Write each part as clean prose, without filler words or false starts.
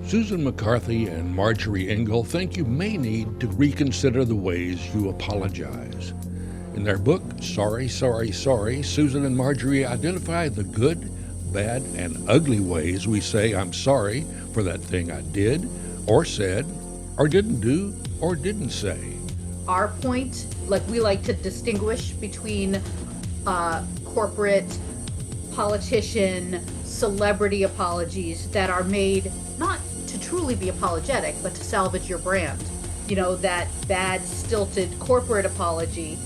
Susan McCarthy and Marjorie Ingall think you may need to reconsider the ways you apologize. In their book, Sorry, Sorry, Sorry, Susan and Marjorie identify the good, bad, and ugly ways we say I'm sorry for that thing I did, or said, or didn't do, or didn't say. Our point, we like to distinguish between corporate, politician, celebrity apologies that are made not to truly be apologetic, but to salvage your brand. That bad, stilted corporate apology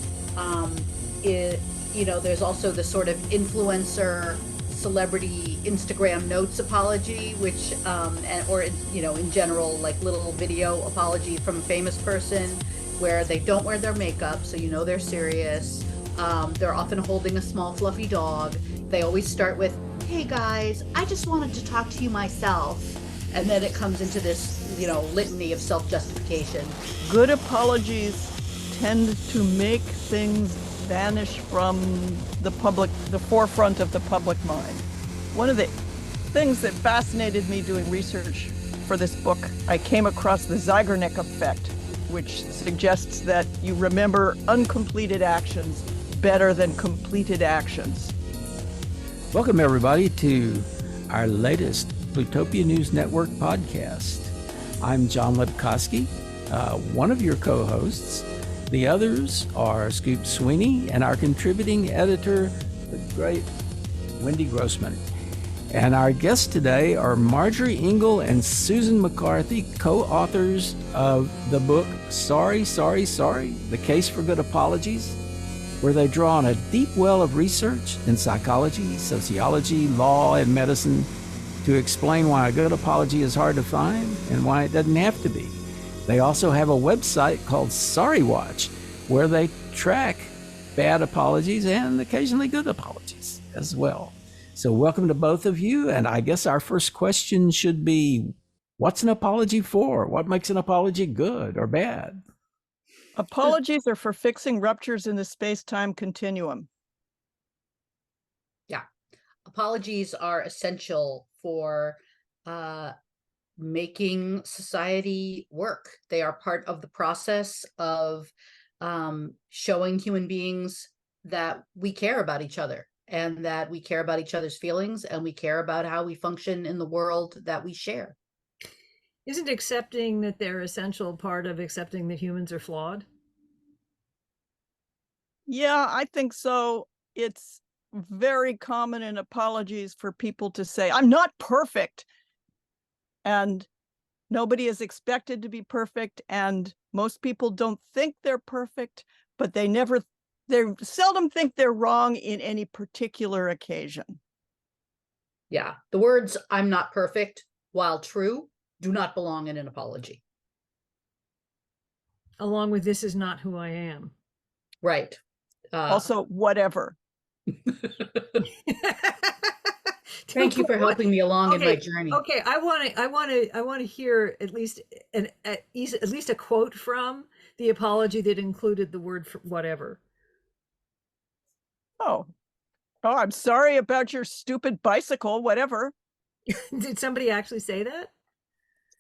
there's also the sort of influencer, celebrity Instagram notes apology, which, in general, little video apology from a famous person where they don't wear their makeup, so they're serious. They're often holding a small fluffy dog. They always start with, "Hey guys, I just wanted to talk to you myself." And then it comes into this, litany of self-justification. Good apologies tend to make things vanish from the forefront of the public mind. One of the things that fascinated me doing research for this book, I came across the Zeigarnik effect, which suggests that you remember uncompleted actions better than completed actions. Welcome, everybody, to our latest Plutopia News Network podcast. I'm John Lepkowski, one of your co-hosts. The others are Scoop Sweeney and our contributing editor, the great Wendy Grossman. And our guests today are Marjorie Ingall and Susan McCarthy, co-authors of the book Sorry, Sorry, Sorry, The Case for Good Apologies, where they draw on a deep well of research in psychology, sociology, law, and medicine to explain why a good apology is hard to find and why it doesn't have to be. They also have a website called Sorry Watch, where they track bad apologies and occasionally good apologies as well. So welcome to both of you. And I guess our first question should be, what's an apology for? What makes an apology good or bad? Apologies are for fixing ruptures in the space-time continuum. Yeah. Apologies are essential for making society work. They are part of the process of showing human beings that we care about each other and that we care about each other's feelings and we care about how we function in the world that we share. Isn't accepting that they're essential part of accepting that humans are flawed? Yeah, I think so. It's very common in apologies for people to say, "I'm not perfect." And nobody is expected to be perfect. And most people don't think they're perfect, but they seldom think they're wrong in any particular occasion. Yeah. The words "I'm not perfect," while true, do not belong in an apology. Along with "this is not who I am." Right. Also, whatever. Thank you for helping me along in my journey. Okay, I want to hear at least a quote from the apology that included the word for whatever. Oh, I'm sorry about your stupid bicycle, whatever. Did somebody actually say that?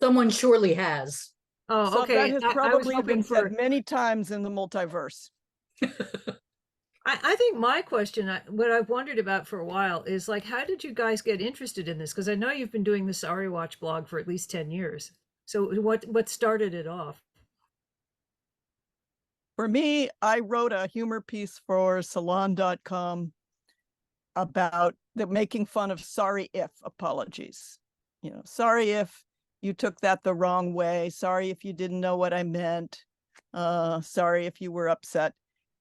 Someone surely has. Oh, So okay. that has probably been said many times in the multiverse. I think my question, what I've wondered about for a while is how did you guys get interested in this? Because I know you've been doing the Sorry Watch blog for at least 10 years. So what started it off? For me, I wrote a humor piece for salon.com about making fun of sorry if apologies. Sorry if you took that the wrong way. Sorry if you didn't know what I meant. Sorry if you were upset.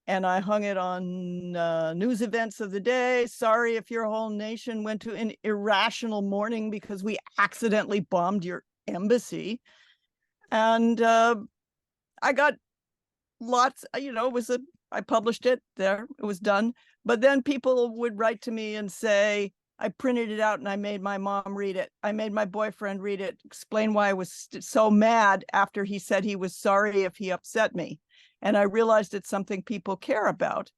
And I hung it on news events of the day. Sorry if your whole nation went to an irrational mourning because we accidentally bombed your embassy. And I got lots, I published it there, it was done. But then people would write to me and say, I printed it out and I made my mom read it. I made my boyfriend read it, explain why I was so mad after he said he was sorry if he upset me. And I realized it's something people care about.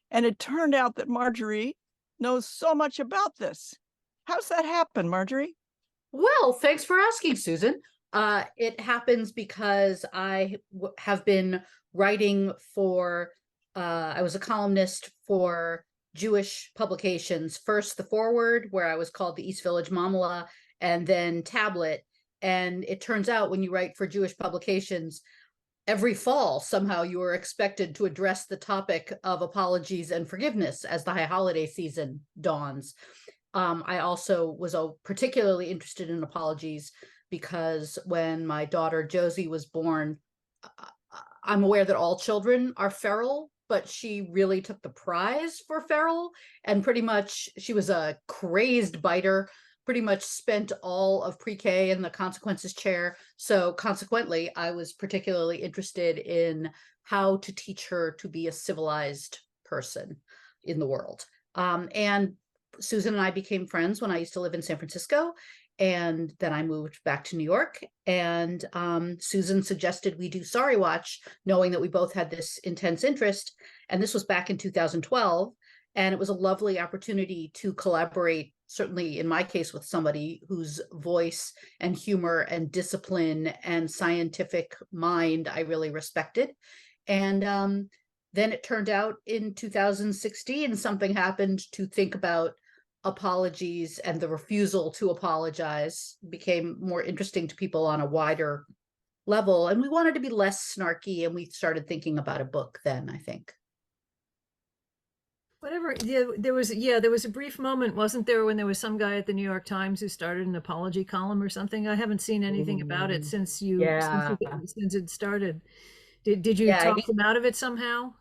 And it turned out that Marjorie knows so much about this. How's that happen, Marjorie? Well, thanks for asking, Susan. It happens because have been writing for, I was a columnist for Jewish publications, first The Forward, where I was called the East Village Mamala, and then Tablet. And it turns out when you write for Jewish publications, every fall, somehow you are expected to address the topic of apologies and forgiveness as the high holiday season dawns. I also was particularly interested in apologies because when my daughter Josie was born, I'm aware that all children are feral, but she really took the prize for feral, and pretty much she was a crazed biter, pretty much spent all of pre-K in the consequences chair. So consequently, I was particularly interested in how to teach her to be a civilized person in the world. And Susan and I became friends when I used to live in San Francisco, and then I moved back to New York, and Susan suggested we do Sorry Watch, knowing that we both had this intense interest. And this was back in 2012, and it was a lovely opportunity to collaborate, certainly in my case, with somebody whose voice and humor and discipline and scientific mind I really respected. And then it turned out in 2016, something happened to think about apologies, and the refusal to apologize became more interesting to people on a wider level. And we wanted to be less snarky, and we started thinking about a book then, I think. Whatever. Yeah, there was a brief moment, wasn't there, when there was some guy at the New York Times who started an apology column or something? I haven't seen anything about it since it started. Did you talk him out of it somehow?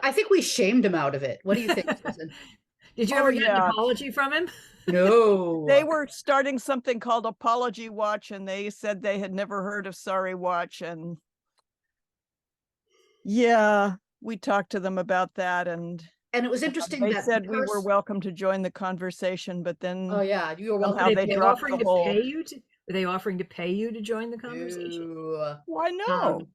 I think we shamed him out of it. What do you think, Susan? Did you ever get an apology from him? No. They were starting something called Apology Watch, and they said they had never heard of Sorry Watch. And yeah, we talked to them about that, and it was interesting they that said we were welcome to join the conversation, but then you were welcome. somehow they dropped the whole. Were they offering to pay you to join the conversation? Why no?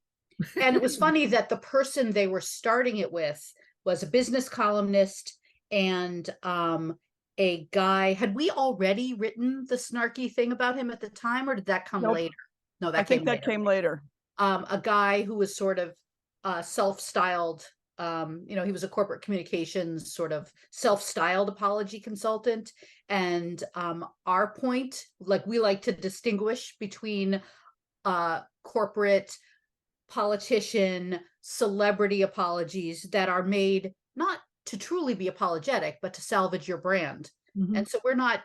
And it was funny that the person they were starting it with was a business columnist and a guy. Had we already written the snarky thing about him at the time, or did that come later? No, I think that came later. A guy who was sort of self-styled, he was a corporate communications sort of self-styled apology consultant. And our point, like, we like to distinguish between corporate, politician, celebrity apologies that are made not to truly be apologetic, but to salvage your brand. Mm-hmm. And so we're not,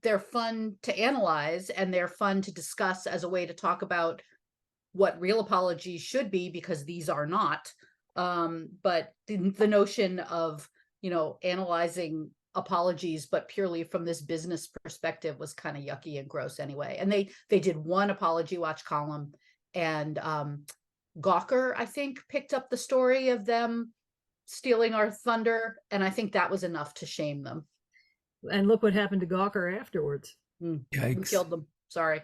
they're fun to analyze, and they're fun to discuss as a way to talk about what real apologies should be, because these are not. But the notion of, analyzing apologies, but purely from this business perspective, was kind of yucky and gross anyway. And they did one Apology Watch column, and Gawker, I think, picked up the story of them stealing our thunder, and I think that was enough to shame them. And look what happened to Gawker afterwards. We killed them. Sorry.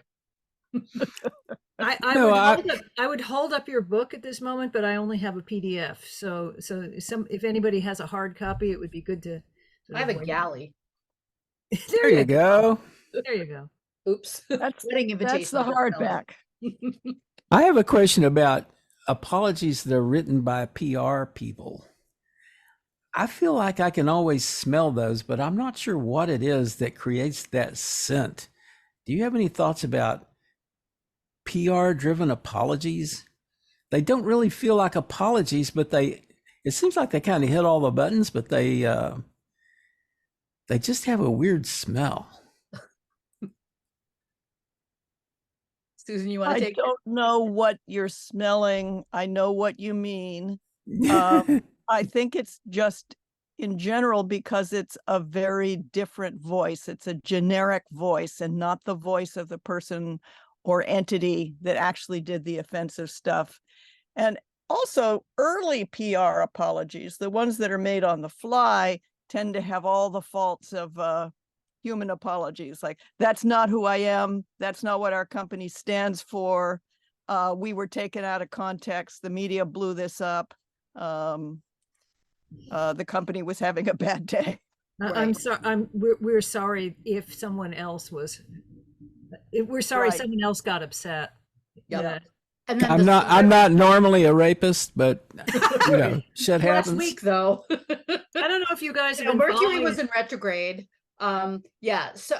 I would hold up your book at this moment, but I only have a PDF. So if anybody has a hard copy, it would be good to. I have a galley. There you go. There you go. Oops. That's the hardback. I have a question about apologies that are written by PR people. I feel like I can always smell those, but I'm not sure what it is that creates that scent. Do you have any thoughts about PR-driven apologies? They don't really feel like apologies, but it seems like they kind of hit all the buttons, but they just have a weird smell. Susan, you want to take it? I don't know what you're smelling. I know what you mean. I think it's just in general because it's a very different voice. It's a generic voice and not the voice of the person or entity that actually did the offensive stuff. And also early PR apologies, the ones that are made on the fly, tend to have all the faults of human apologies. Like, that's not who I am. That's not what our company stands for. We were taken out of context. The media blew this up. The company was having a bad day. I'm Right. sorry. We're sorry if someone else was. We're sorry Right. someone else got upset. Yep. Yeah. And then I'm the not. I'm celebrity not normally a rapist, but shit last happens. week though. I don't know if you guys You have know, been Mercury following. was in retrograde. Yeah. So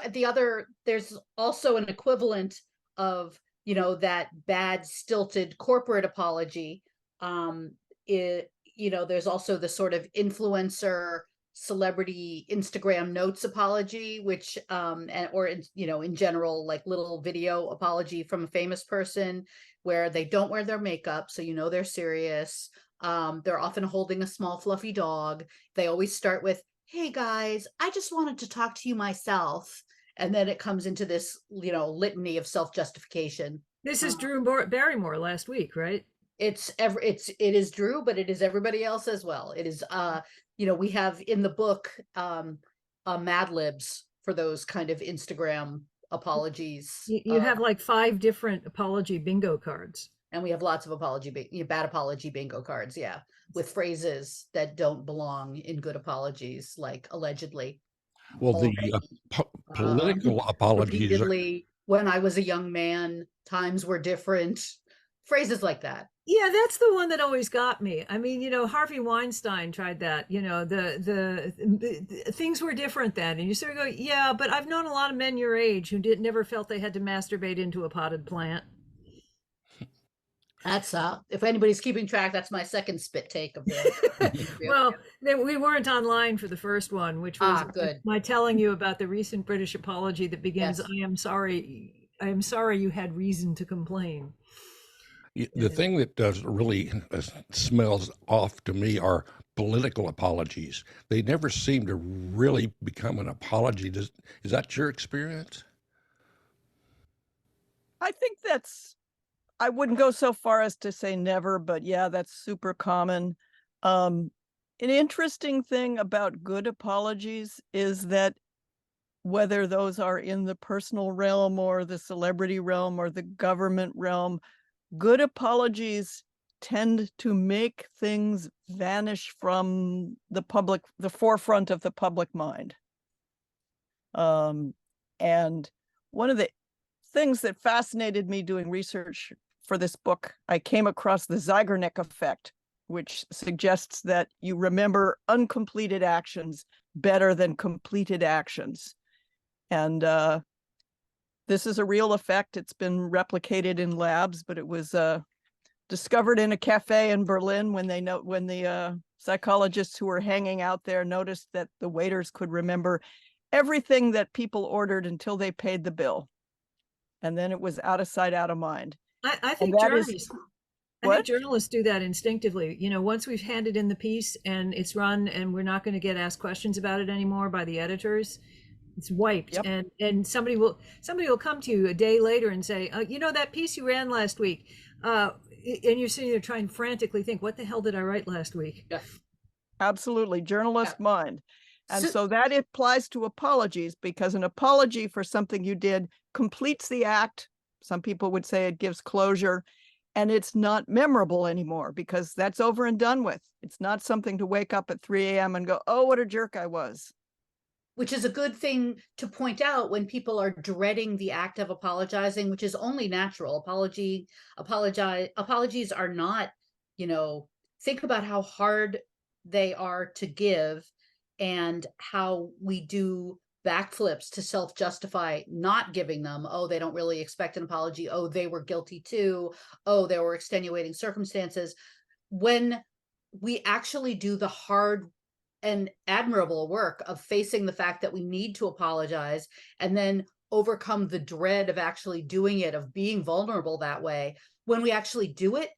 there's also an equivalent of, that bad stilted corporate apology. There's also the sort of influencer celebrity Instagram notes apology, which in general, like little video apology from a famous person where they don't wear their makeup, so they're serious. They're often holding a small fluffy dog. They always start with, "Hey guys, I just wanted to talk to you myself." And then it comes into this, litany of self-justification. This is Uh, Drew Barrymore last week, right? it is Drew, but it is everybody else as well. It is we have in the book Mad Libs for those kind of Instagram apologies. You have like 5 different apology bingo cards. And we have lots of bad apology bingo cards, yeah, with phrases that don't belong in good apologies, like allegedly, Well, the already, political apologies are, repeatedly, when I was a young man, times were different, phrases like that. Yeah, that's the one that always got me. I mean, Harvey Weinstein tried that. The things were different then, and you sort of go, yeah, but I've known a lot of men your age who never felt they had to masturbate into a potted plant. That's if anybody's keeping track, that's my second spit take of the Well, we weren't online for the first one, which was good. my telling you about the recent British apology that begins, Yes. I am sorry you had reason to complain. the thing that does really smells off to me are political apologies. They never seem to really become an apology. Is that your experience? I think I wouldn't go so far as to say never, but yeah, that's super common. An interesting thing about good apologies is that whether those are in the personal realm or the celebrity realm or the government realm, good apologies tend to make things vanish from the forefront of the public mind. And one of the things that fascinated me doing research for this book, I came across the Zeigarnik effect, which suggests that you remember uncompleted actions better than completed actions. And this is a real effect. It's been replicated in labs, but it was discovered in a cafe in Berlin when the psychologists who were hanging out there noticed that the waiters could remember everything that people ordered until they paid the bill. And then it was out of sight, out of mind. I think journalists do that instinctively. Once we've handed in the piece and it's run and we're not going to get asked questions about it anymore by the editors, it's wiped. Yep. And somebody will come to you a day later and say, that piece you ran last week, and you're sitting there trying to frantically think, what the hell did I write last week? Yeah. Absolutely, journalist mind. And so that applies to apologies, because an apology for something you did completes the act. Some people would say it gives closure, and it's not memorable anymore because that's over and done with. It's not something to wake up at 3 a.m. and go, oh, what a jerk I was. Which is a good thing to point out when people are dreading the act of apologizing, which is only natural. Apologies are not, think about how hard they are to give and how we do backflips to self-justify not giving them. Oh, they don't really expect an apology. Oh, they were guilty too. Oh, there were extenuating circumstances. When we actually do the hard and admirable work of facing the fact that we need to apologize and then overcome the dread of actually doing it, of being vulnerable that way, when we actually do it,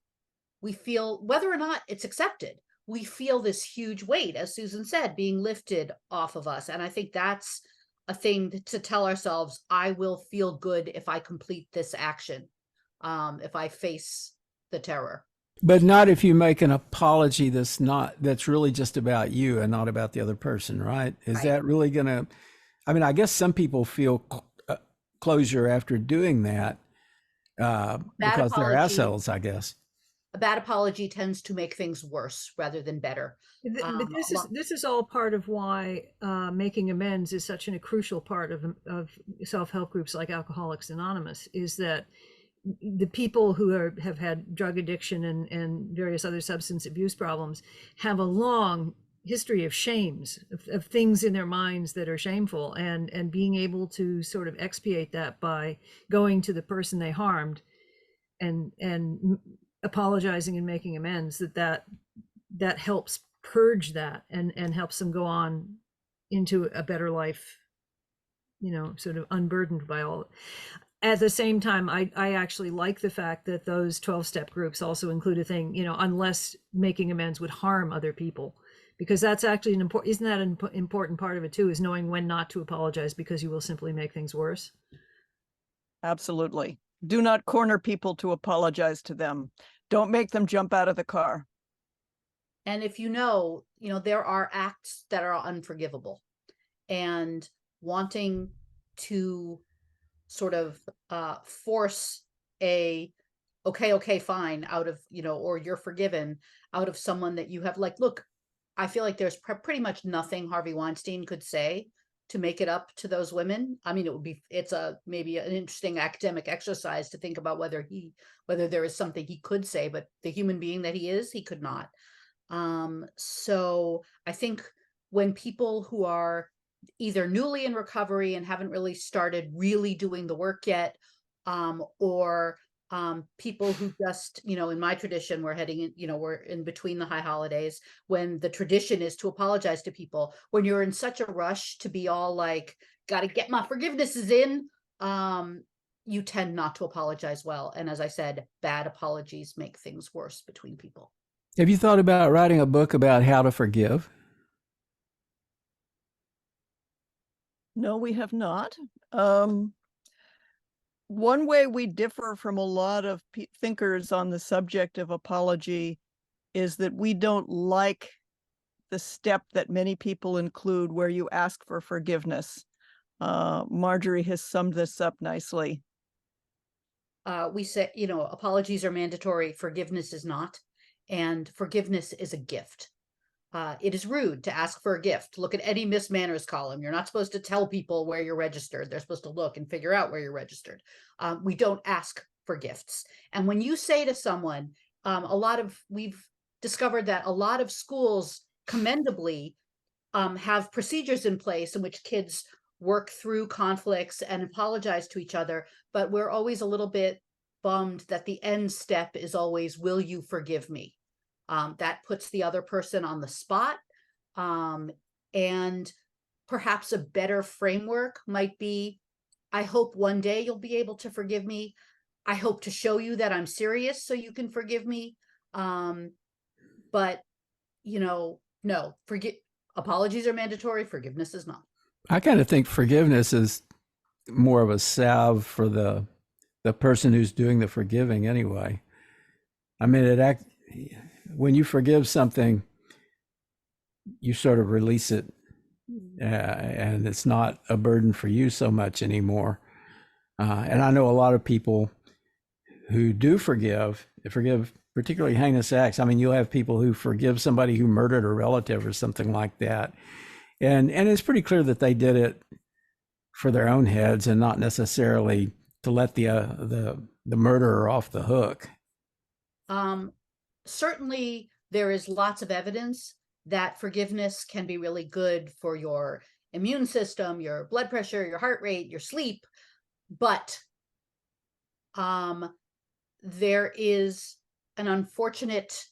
we feel, whether or not it's accepted, we feel this huge weight, as Susan said, being lifted off of us. And I think that's a thing to tell ourselves, I will feel good if I complete this action, if I face the terror. But not if you make an apology that's really just about you and not about the other person, right? Is that really going to, I guess some people feel closure after doing that because they're assholes, I guess. a bad apology tends to make things worse rather than better. But this is all part of why making amends is such a crucial part of self-help groups like Alcoholics Anonymous, is that the people who have had drug addiction and various other substance abuse problems have a long history of shames, of things in their minds that are shameful, and being able to sort of expiate that by going to the person they harmed and apologizing and making amends, that helps purge that and helps them go on into a better life, sort of unburdened by all. At the same time, I actually like the fact that those 12-step groups also include a thing, unless making amends would harm other people, because that's actually isn't that an important part of it too, is knowing when not to apologize, because you will simply make things worse. Absolutely. Do not corner people to apologize to them. Don't make them jump out of the car. And if there are acts that are unforgivable, and wanting to sort of force a okay, fine out of, or you're forgiven out of someone that you have, like, look, I feel like there's pretty much nothing Harvey Weinstein could say to make it up to those women. I mean, it's maybe an interesting academic exercise to think about whether there is something he could say, but the human being that he is, he could not. So I think when people who are either newly in recovery and haven't really started really doing the work yet, or people who just, in my tradition, we're heading in, we're in between the high holidays, when the tradition is to apologize to people, when you're in such a rush to be all like, got to get my forgivenesses in, you tend not to apologize well. And as I said, bad apologies make things worse between people. Have you thought about writing a book about how to forgive? No, we have not. One way we differ from a lot of thinkers on the subject of apology is that we don't like the step that many people include where you ask for forgiveness. Marjorie has summed this up nicely. We say, apologies are mandatory, forgiveness is not, and forgiveness is a gift. It is rude to ask for a gift. Look at any Miss Manners column. You're not supposed to tell people where you're registered. They're supposed to look and figure out where you're registered. We don't ask for gifts. And when you say to someone, we've discovered that a lot of schools commendably have procedures in place in which kids work through conflicts and apologize to each other. But we're always a little bit bummed that the end step is always, will you forgive me? That puts the other person on the spot. And perhaps a better framework might be, I hope one day you'll be able to forgive me. I hope to show you that I'm serious so you can forgive me. But, no, apologies are mandatory. Forgiveness is not. I kind of think forgiveness is more of a salve for the person who's doing the forgiving anyway. I mean, when you forgive something, you sort of release it, and it's not a burden for you so much anymore. And I know a lot of people who do forgive particularly heinous acts. I mean, you'll have people who forgive somebody who murdered a relative or something like that. And it's pretty clear that they did it for their own heads and not necessarily to let the murderer off the hook. Certainly, there is lots of evidence that forgiveness can be really good for your immune system, your blood pressure, your heart rate, your sleep. But there is an unfortunate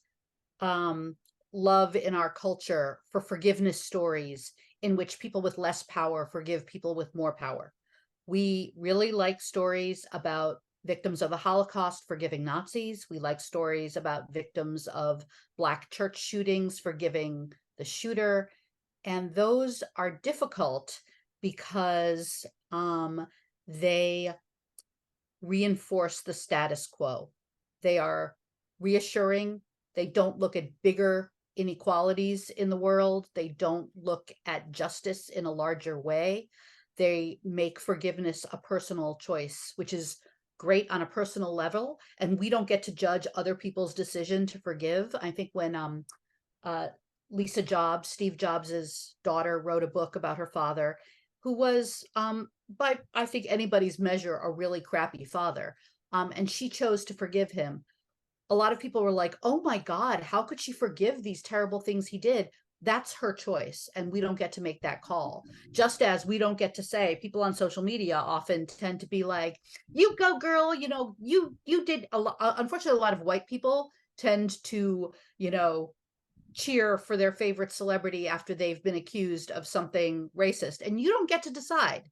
love in our culture for forgiveness stories in which people with less power forgive people with more power. We really like stories about victims of the Holocaust forgiving Nazis. We like stories about victims of Black church shootings forgiving the shooter. And those are difficult because they reinforce the status quo. They are reassuring. They don't look at bigger inequalities in the world. They don't look at justice in a larger way. They make forgiveness a personal choice, which is great on a personal level, and we don't get to judge other people's decision to forgive. I think when Lisa Jobs, Steve Jobs's daughter, wrote a book about her father, who was, by I think anybody's measure, a really crappy father, and she chose to forgive him. A lot of people were like, "Oh my God, how could she forgive these terrible things he did?" That's her choice, and we don't get to make that call. Just as we don't get to say, people on social media often tend to be like, "You go, girl," you did a lot. Unfortunately, a lot of white people tend to, cheer for their favorite celebrity after they've been accused of something racist, and you don't get to decide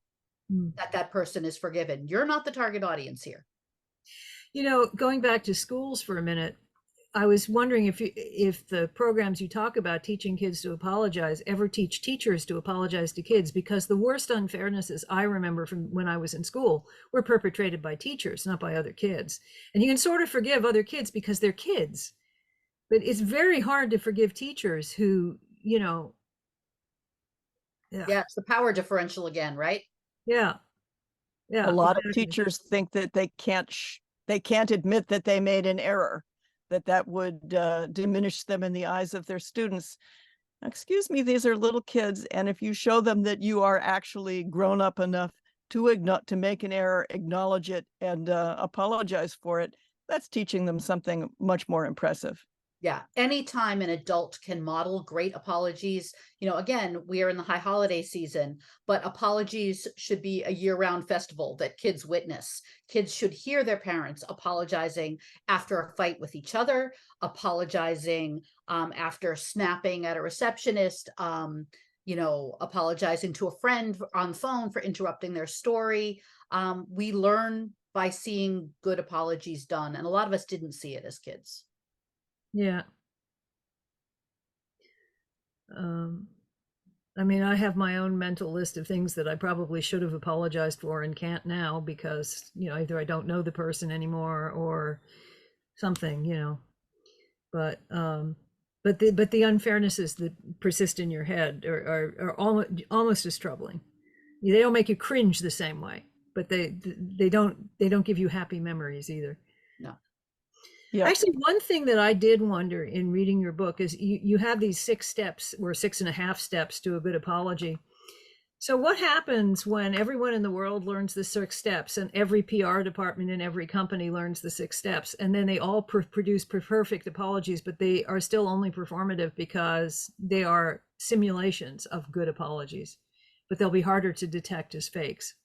that that person is forgiven. You're not the target audience here. Going back to schools for a minute, I was wondering if the programs you talk about teaching kids to apologize ever teach teachers to apologize to kids, because the worst unfairnesses I remember from when I was in school were perpetrated by teachers, not by other kids. And you can sort of forgive other kids because they're kids, but it's very hard to forgive teachers who, Yeah, it's the power differential again, right? Yeah. A lot exactly. of teachers think that they can't admit that they made an error, that would diminish them in the eyes of their students. Excuse me, these are little kids, and if you show them that you are actually grown up enough to make an error, acknowledge it, and apologize for it, that's teaching them something much more impressive. Yeah, anytime an adult can model great apologies, again, we are in the high holiday season, but apologies should be a year-round festival that kids witness. Kids should hear their parents apologizing after a fight with each other, apologizing after snapping at a receptionist, apologizing to a friend on phone for interrupting their story. We learn by seeing good apologies done, and a lot of us didn't see it as kids. Yeah. I mean, I have my own mental list of things that I probably should have apologized for and can't now because, either I don't know the person anymore or something, but the unfairnesses that persist in your head are almost as troubling. They don't make you cringe the same way, but they don't give you happy memories either. No. Yeah. Actually, one thing that I did wonder in reading your book is you have these 6 steps or 6.5 steps to a good apology. So what happens when everyone in the world learns the 6 steps and every PR department in every company learns the 6 steps, and then they all produce perfect apologies, but they are still only performative because they are simulations of good apologies, but they'll be harder to detect as fakes?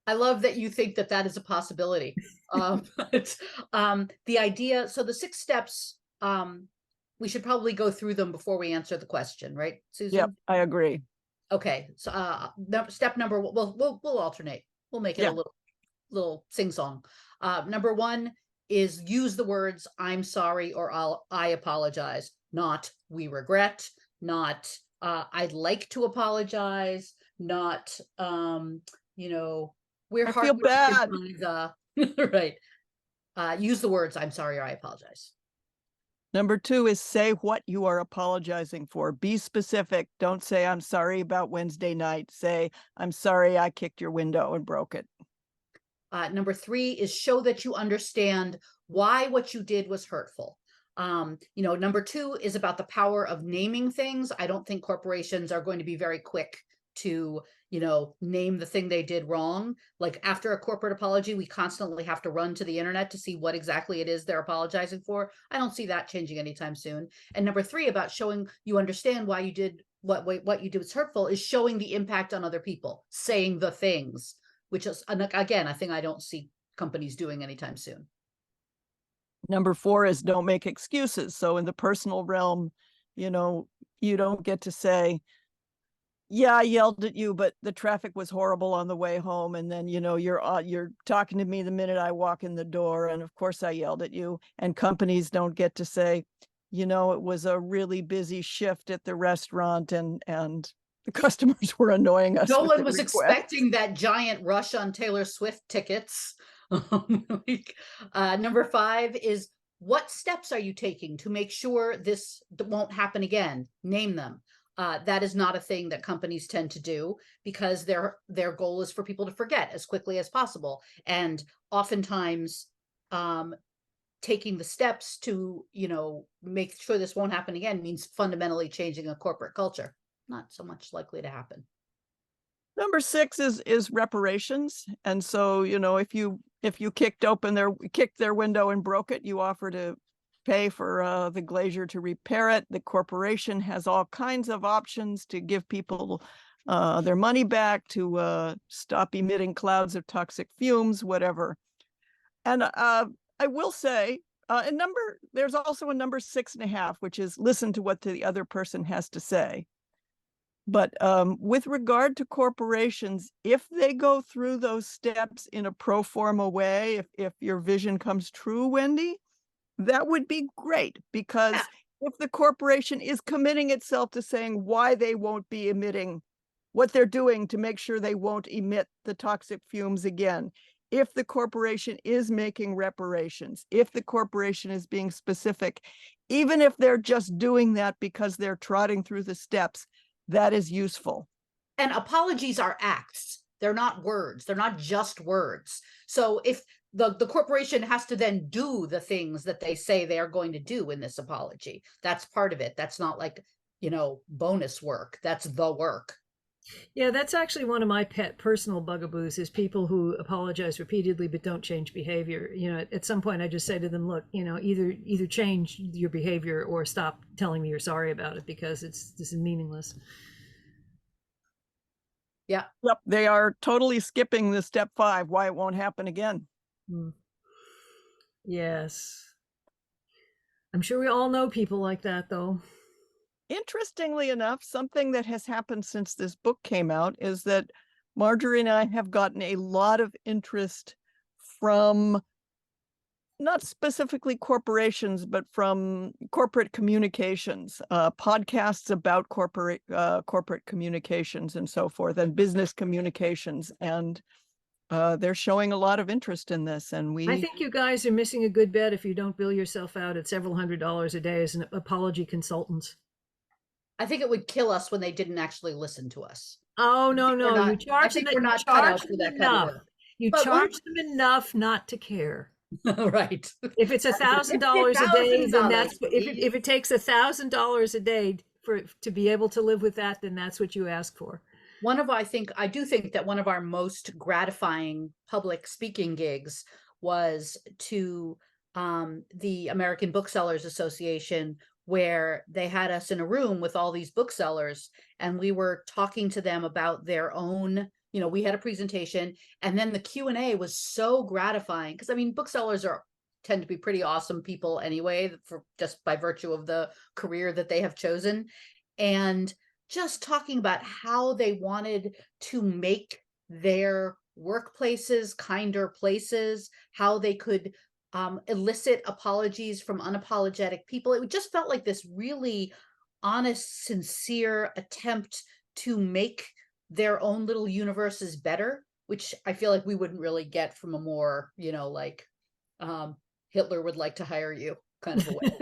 I love that you think that that is a possibility. The idea, so the 6 steps, we should probably go through them before we answer the question, right, Susan? Yep, I agree. Okay, so step number, we'll alternate. We'll make it a little sing-song. Number 1 is use the words "I'm sorry" or "I apologize," not "we regret," not "I'd like to apologize," not we're I feel bad. right. Use the words "I'm sorry" or "I apologize." Number 2 is say what you are apologizing for. Be specific. Don't say, "I'm sorry about Wednesday night." Say, "I'm sorry I kicked your window and broke it." Number 3 is show that you understand why what you did was hurtful. Number 2 is about the power of naming things. I don't think corporations are going to be very quick to, name the thing they did wrong. Like after a corporate apology, we constantly have to run to the internet to see what exactly it is they're apologizing for. I don't see that changing anytime soon. And number 3, about showing you understand why you did what you did was hurtful, is showing the impact on other people, saying the things, which is, again, a thing I don't see companies doing anytime soon. Number 4 is don't make excuses. So in the personal realm, you don't get to say, "Yeah, I yelled at you, but the traffic was horrible on the way home." And then, you're talking to me the minute I walk in the door. And of course I yelled at you. And companies don't get to say, it was a really busy shift at the restaurant and the customers were annoying us. No with one their was requests. expecting that giant rush on Taylor Swift tickets. Number 5 is, what steps are you taking to make sure this won't happen again? Name them. That is not a thing that companies tend to do, because their goal is for people to forget as quickly as possible. And oftentimes, taking the steps to, make sure this won't happen again means fundamentally changing a corporate culture. Not so much likely to happen. Number 6 is reparations. And so, if you kicked their window and broke it, you offer to pay for the glazier to repair it. The corporation has all kinds of options to give people their money back, to stop emitting clouds of toxic fumes, whatever. And I will say, there's also a number 6.5, which is listen to what the other person has to say. But with regard to corporations, if they go through those steps in a pro forma way, if your vision comes true, Wendy, that would be great, because if the corporation is committing itself to saying why they won't be emitting, what they're doing to make sure they won't emit the toxic fumes again, if the corporation is making reparations, if the corporation is being specific, even if they're just doing that because they're trotting through the steps, that is useful. And apologies are acts. They're not words. They're not just words. So if the corporation has to then do the things that they say they are going to do in this apology, that's part of it. That's not like, bonus work. That's the work. Yeah, that's actually one of my pet personal bugaboos, is people who apologize repeatedly but don't change behavior. At some point I just say to them, look, either change your behavior or stop telling me you're sorry about it, because this is meaningless. Yeah. Yep. They are totally skipping the step 5, why it won't happen again. Yes. I'm sure we all know people like that, though. Interestingly enough, something that has happened since this book came out is that Marjorie and I have gotten a lot of interest from, not specifically corporations, but from corporate communications, podcasts about corporate communications and so forth, and business communications. And they're showing a lot of interest in this. And I think you guys are missing a good bet if you don't bill yourself out at several $100s a day as an apology consultant. I think it would kill us when they didn't actually listen to us. Oh, no. You charge them, we're not cut out for that kind of work. You charge them enough not to care. Right. If it's $1,000 a day, then that's, if it takes $1,000 a day to be able to live with that, then that's what you ask for. I do think that one of our most gratifying public speaking gigs was to the American Booksellers Association, where they had us in a room with all these booksellers, and we were talking to them about their own, we had a presentation, and then the Q&A was so gratifying, because booksellers tend to be pretty awesome people anyway, just by virtue of the career that they have chosen. And just talking about how they wanted to make their workplaces kinder places, how they could elicit apologies from unapologetic people. It just felt like this really honest, sincere attempt to make their own little universes better, which I feel like we wouldn't really get from a more, Hitler would like to hire you kind of a way.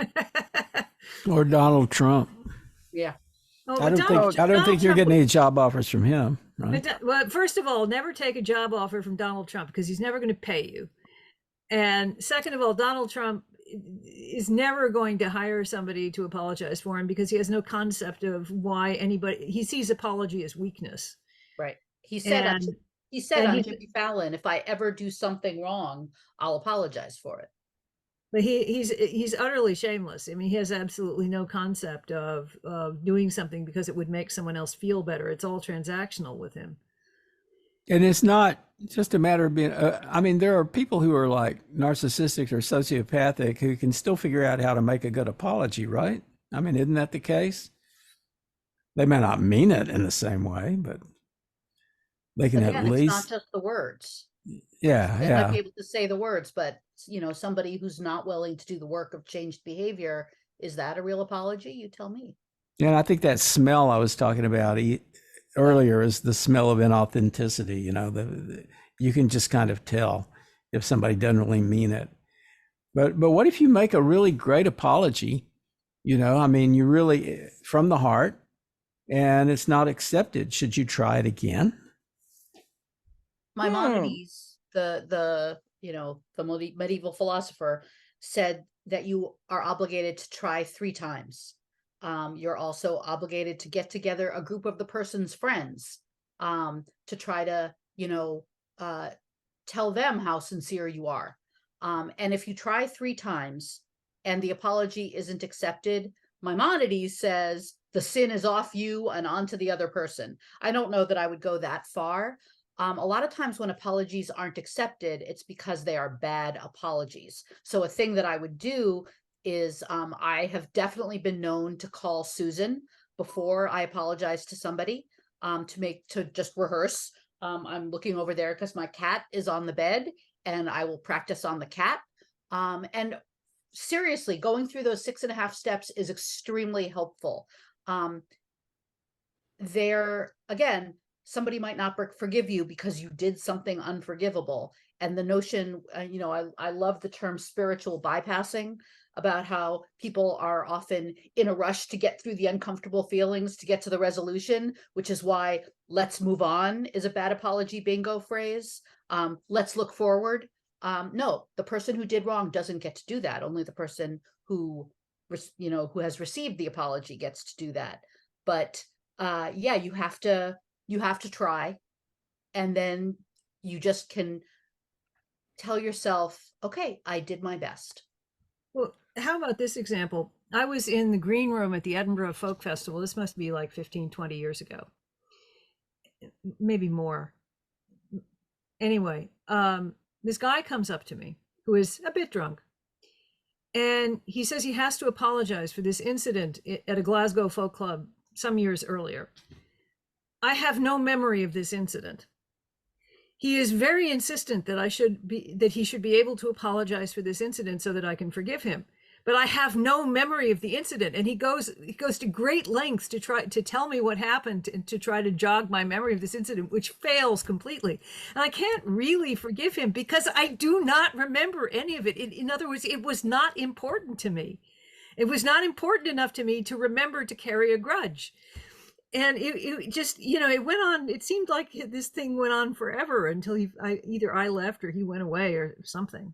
Or Donald Trump. Yeah. Oh, I don't think you're getting any job offers from him, right? Well, first of all, never take a job offer from Donald Trump, because he's never going to pay you. And second of all, Donald Trump is never going to hire somebody to apologize for him, because he has no concept of why he sees apology as weakness. Right. He said on Jimmy Fallon, if I ever do something wrong, I'll apologize for it. But he's utterly shameless. He has absolutely no concept of doing something because it would make someone else feel better. It's all transactional with him. And it's not just a matter of being, there are people who are like narcissistic or sociopathic who can still figure out how to make a good apology, right? Isn't that the case? They may not mean it in the same way, but they can at least. It's not just the words. Yeah. They might be able to say the words, but somebody who's not willing to do the work of changed behavior, is that a real apology? You tell me. Yeah, and I think that smell I was talking about earlier is the smell of inauthenticity. You can just kind of tell if somebody doesn't really mean it. But what if you make a really great apology? You really from the heart, and it's not accepted, should you try it again? Maimonides, the medieval philosopher, said that you are obligated to try 3 times. You're also obligated to get together a group of the person's friends, to try to, tell them how sincere you are. And if you try 3 times and the apology isn't accepted, Maimonides says the sin is off you and onto the other person. I don't know that I would go that far. A lot of times when apologies aren't accepted, it's because they are bad apologies. So a thing that I would do is, I have definitely been known to call Susan before I apologize to somebody, to just rehearse. I'm looking over there because my cat is on the bed, and I will practice on the cat. And seriously, going through those 6.5 steps is extremely helpful. Again, somebody might not forgive you because you did something unforgivable. And the notion, I love the term spiritual bypassing, about how people are often in a rush to get through the uncomfortable feelings to get to the resolution, which is why "let's move on" is a bad apology bingo phrase. Let's look forward. No, the person who did wrong doesn't get to do that. Only the person who has received the apology gets to do that. But yeah, you have to try, and then you just can tell yourself, okay, I did my best. Well, how about this example? I was in the green room at the Edinburgh Folk Festival. This must be like 15, 20 years ago, maybe more. Anyway, this guy comes up to me who is a bit drunk, and he says he has to apologize for this incident at a Glasgow folk club some years earlier. I have no memory of this incident. He is very insistent that he should be able to apologize for this incident so that I can forgive him. But I have no memory of the incident, and he goes to great lengths to try to tell me what happened, to try to jog my memory of this incident, which fails completely. And I can't really forgive him because I do not remember any of it. In other words, it was not important to me. It was not important enough to me to remember to carry a grudge. And it just, it went on. It seemed like this thing went on forever until either I left or he went away or something.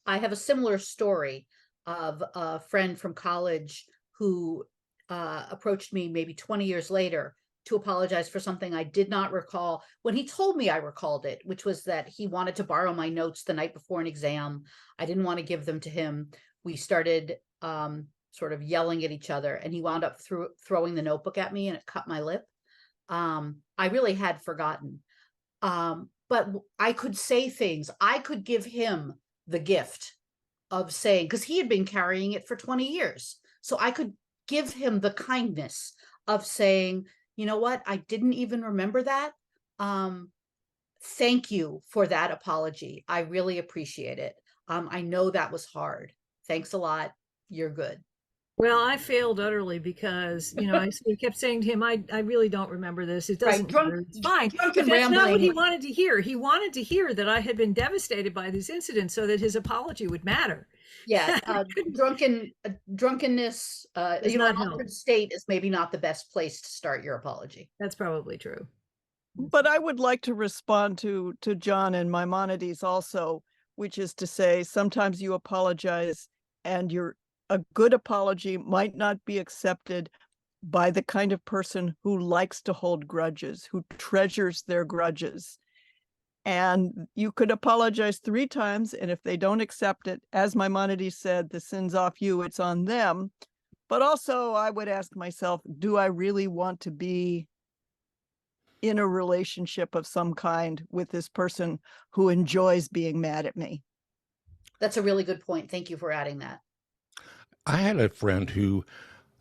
I have a similar story of a friend from college who approached me maybe 20 years later to apologize for something I did not recall when he told me I recalled it, which was that he wanted to borrow my notes the night before an exam. I didn't want to give them to him. We started sort of yelling at each other, and he wound up throwing the notebook at me, and it cut my lip. I really had forgotten. But I could say things. I could give him the gift of saying, because he had been carrying it for 20 years. So I could give him the kindness of saying, you know what? I didn't even remember that. Thank you for that apology. I really appreciate it. I know that was hard. Thanks a lot. You're good. Well, I failed utterly because, I kept saying to him, I really don't remember this. It doesn't matter. It's fine. But that's not what he wanted to hear. He wanted to hear that I had been devastated by this incident so that his apology would matter. Yeah. Drunkenness, an altered state is maybe not the best place to start your apology. That's probably true. But I would like to respond to John and Maimonides also, which is to say, sometimes you apologize and a good apology might not be accepted by the kind of person who likes to hold grudges, who treasures their grudges. And you could apologize 3 times, and if they don't accept it, as Maimonides said, the sin's off you, it's on them. But also, I would ask myself, do I really want to be in a relationship of some kind with this person who enjoys being mad at me? That's a really good point. Thank you for adding that. I had a friend who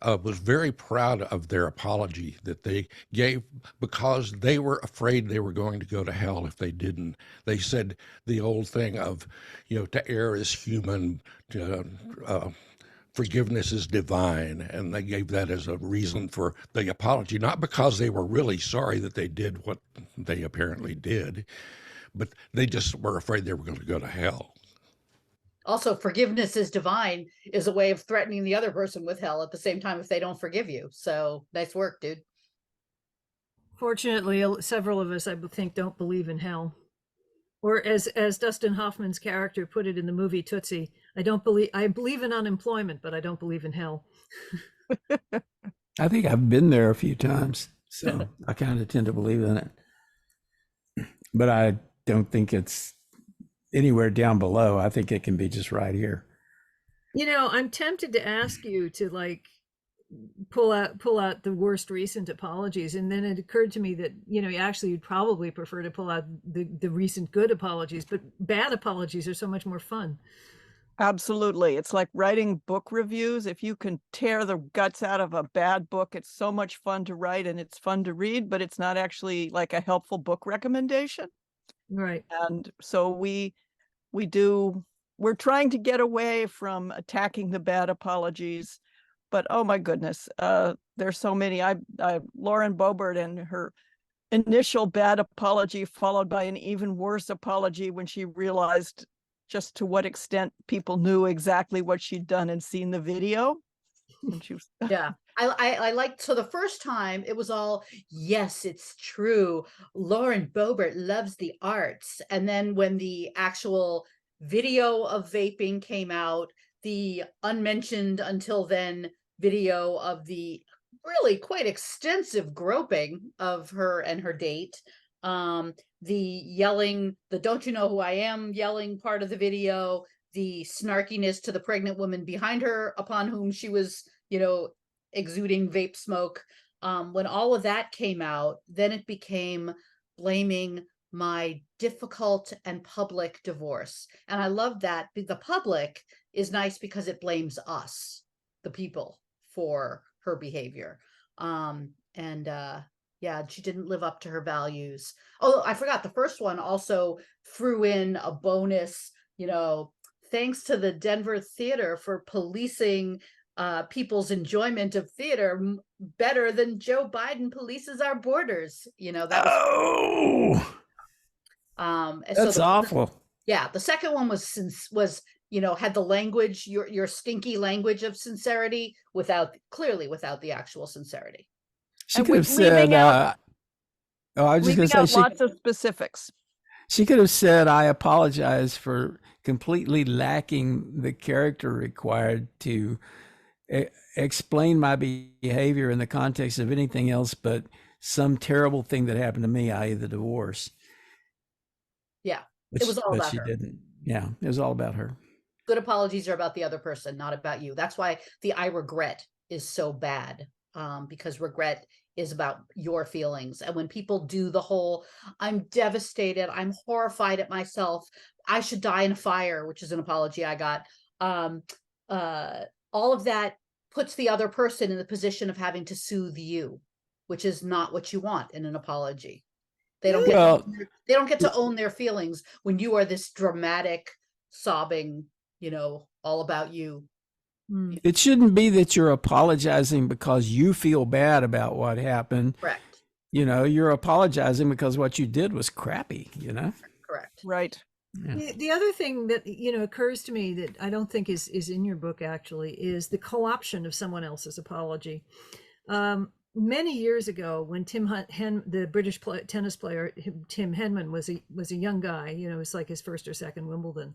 was very proud of their apology that they gave because they were afraid they were going to go to hell if they didn't. They said the old thing of, to err is human, forgiveness is divine, and they gave that as a reason for the apology, not because they were really sorry that they did what they apparently did, but they just were afraid they were going to go to hell. Also, forgiveness is divine is a way of threatening the other person with hell at the same time if they don't forgive you. So nice work, dude. Fortunately, several of us, I think, don't believe in hell. Or as Dustin Hoffman's character put it in the movie Tootsie, I believe in unemployment, but I don't believe in hell. I think I've been there a few times, so I kind of tend to believe in it. But I don't think it's anywhere down below. I think it can be just right here. You know, I'm tempted to ask you to like pull out the worst recent apologies, and then it occurred to me that, you know, actually you'd probably prefer to pull out the recent good apologies, but bad apologies are so much more fun. Absolutely. It's like writing book reviews. If you can tear the guts out of a bad book, it's so much fun to write and it's fun to read, but it's not actually like a helpful book recommendation. Right. And so we're trying to get away from attacking the bad apologies, but oh my goodness, there's so many. Lauren Boebert and her initial bad apology followed by an even worse apology when she realized just to what extent people knew exactly what she'd done and seen the video. And she was Yeah. I liked, so the first time it was all, yes, it's true. Lauren Boebert loves the arts. And then when the actual video of vaping came out, the unmentioned until then video of the really quite extensive groping of her and her date, the yelling, the "don't you know who I am" yelling part of the video, the snarkiness to the pregnant woman behind her upon whom she was, you know, exuding vape smoke. When all of that came out, then it became blaming my difficult and public divorce. And I love that the public is nice because it blames us, the people, for her behavior. Yeah, she didn't live up to her values. Oh, I forgot, the first one also threw in a bonus, you know, thanks to the Denver theater for policing people's enjoyment of theater better than Joe Biden polices our borders. You know, that was That's awful. Yeah, the second one was you know, had the language, your stinky language of sincerity clearly without the actual sincerity. She could have said, I was just going to say, lots of specifics. She could have said, I apologize for completely lacking the character required to explain my behavior in the context of anything else but some terrible thing that happened to me, i.e. the divorce. Yeah, it was all about her. Didn't. Yeah, it was all about her. Good apologies are about the other person, not about you. That's why the "I regret" is so bad, because regret is about your feelings. And when people do the whole, I'm devastated, I'm horrified at myself, I should die in a fire, which is an apology I got, all of that puts the other person in the position of having to soothe you, which is not what you want in an apology. They don't get to own their feelings when you are this dramatic, sobbing, you know, all about you. It shouldn't be that you're apologizing because you feel bad about what happened. Correct. You know, you're apologizing because what you did was crappy, you know? Correct. Right. Yeah. The other thing that, you know, occurs to me that I don't think is in your book actually is the co-option of someone else's apology. Many years ago, when the British tennis player Tim Henman was a young guy, you know, it was like his first or second Wimbledon.